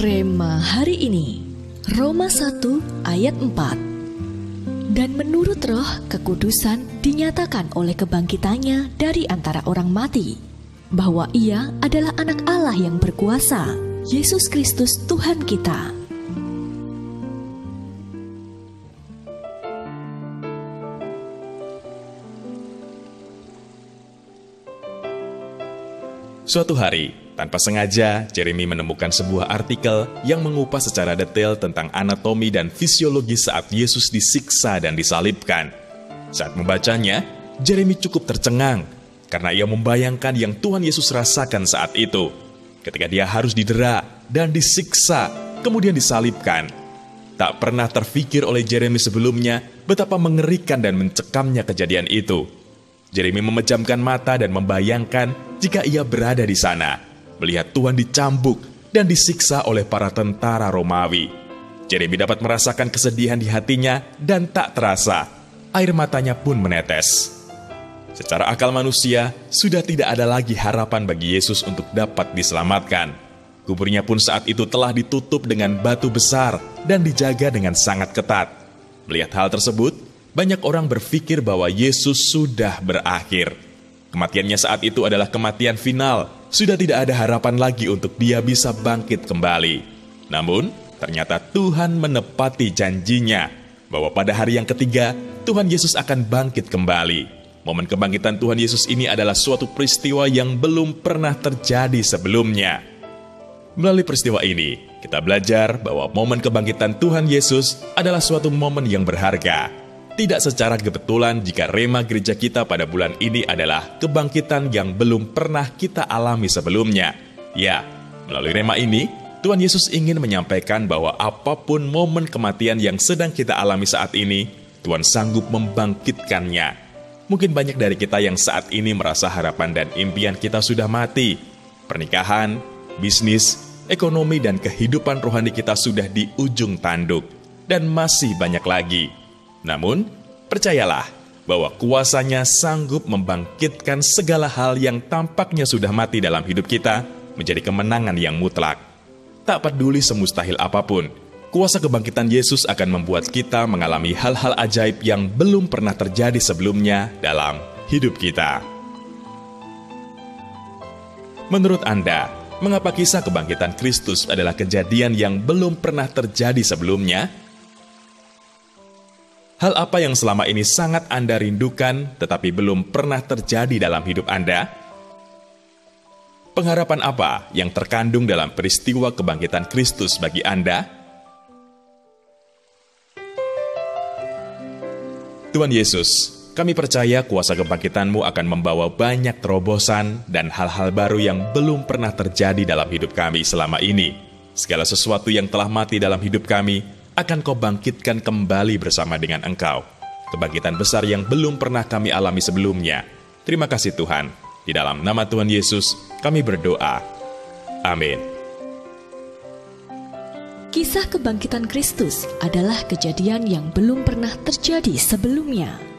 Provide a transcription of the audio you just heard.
Rema hari ini, Roma 1 ayat 4. Dan menurut Roh Kekudusan dinyatakan oleh kebangkitannya dari antara orang mati, bahwa Ia adalah anak Allah yang berkuasa, Yesus Kristus Tuhan kita. Suatu hari, tanpa sengaja, Jeremy menemukan sebuah artikel yang mengupas secara detail tentang anatomi dan fisiologi saat Yesus disiksa dan disalibkan. Saat membacanya, Jeremy cukup tercengang karena ia membayangkan yang Tuhan Yesus rasakan saat itu, ketika dia harus didera dan disiksa, kemudian disalibkan. Tak pernah terfikir oleh Jeremy sebelumnya betapa mengerikan dan mencekamnya kejadian itu. Jeremy memejamkan mata dan membayangkan jika ia berada di sana, melihat Tuhan dicambuk dan disiksa oleh para tentara Romawi. Jeremy dapat merasakan kesedihan di hatinya dan tak terasa, air matanya pun menetes. Secara akal manusia, sudah tidak ada lagi harapan bagi Yesus untuk dapat diselamatkan. Kuburnya pun saat itu telah ditutup dengan batu besar dan dijaga dengan sangat ketat. Melihat hal tersebut, banyak orang berpikir bahwa Yesus sudah berakhir. Kematiannya saat itu adalah kematian final. Sudah tidak ada harapan lagi untuk dia bisa bangkit kembali. Namun, ternyata Tuhan menepati janjinya bahwa pada hari yang ketiga, Tuhan Yesus akan bangkit kembali. Momen kebangkitan Tuhan Yesus ini adalah suatu peristiwa yang belum pernah terjadi sebelumnya. Melalui peristiwa ini, kita belajar bahwa momen kebangkitan Tuhan Yesus adalah suatu momen yang berharga. Tidak secara kebetulan jika rema gereja kita pada bulan ini adalah kebangkitan yang belum pernah kita alami sebelumnya. Ya, melalui rema ini, Tuhan Yesus ingin menyampaikan bahwa apapun momen kematian yang sedang kita alami saat ini, Tuhan sanggup membangkitkannya. Mungkin banyak dari kita yang saat ini merasa harapan dan impian kita sudah mati. Pernikahan, bisnis, ekonomi, dan kehidupan rohani kita sudah di ujung tanduk. Dan masih banyak lagi. Namun, percayalah bahwa kuasanya sanggup membangkitkan segala hal yang tampaknya sudah mati dalam hidup kita menjadi kemenangan yang mutlak. Tak peduli semustahil apapun, kuasa kebangkitan Yesus akan membuat kita mengalami hal-hal ajaib yang belum pernah terjadi sebelumnya dalam hidup kita. Menurut Anda, mengapa kisah kebangkitan Kristus adalah kejadian yang belum pernah terjadi sebelumnya? Hal apa yang selama ini sangat Anda rindukan tetapi belum pernah terjadi dalam hidup Anda? Pengharapan apa yang terkandung dalam peristiwa kebangkitan Kristus bagi Anda? Tuhan Yesus, kami percaya kuasa kebangkitan-Mu akan membawa banyak terobosan dan hal-hal baru yang belum pernah terjadi dalam hidup kami selama ini. Segala sesuatu yang telah mati dalam hidup kami akan Kau bangkitkan kembali bersama dengan Engkau. Kebangkitan besar yang belum pernah kami alami sebelumnya. Terima kasih Tuhan. Di dalam nama Tuhan Yesus, kami berdoa. Amin. Kisah kebangkitan Kristus adalah kejadian yang belum pernah terjadi sebelumnya.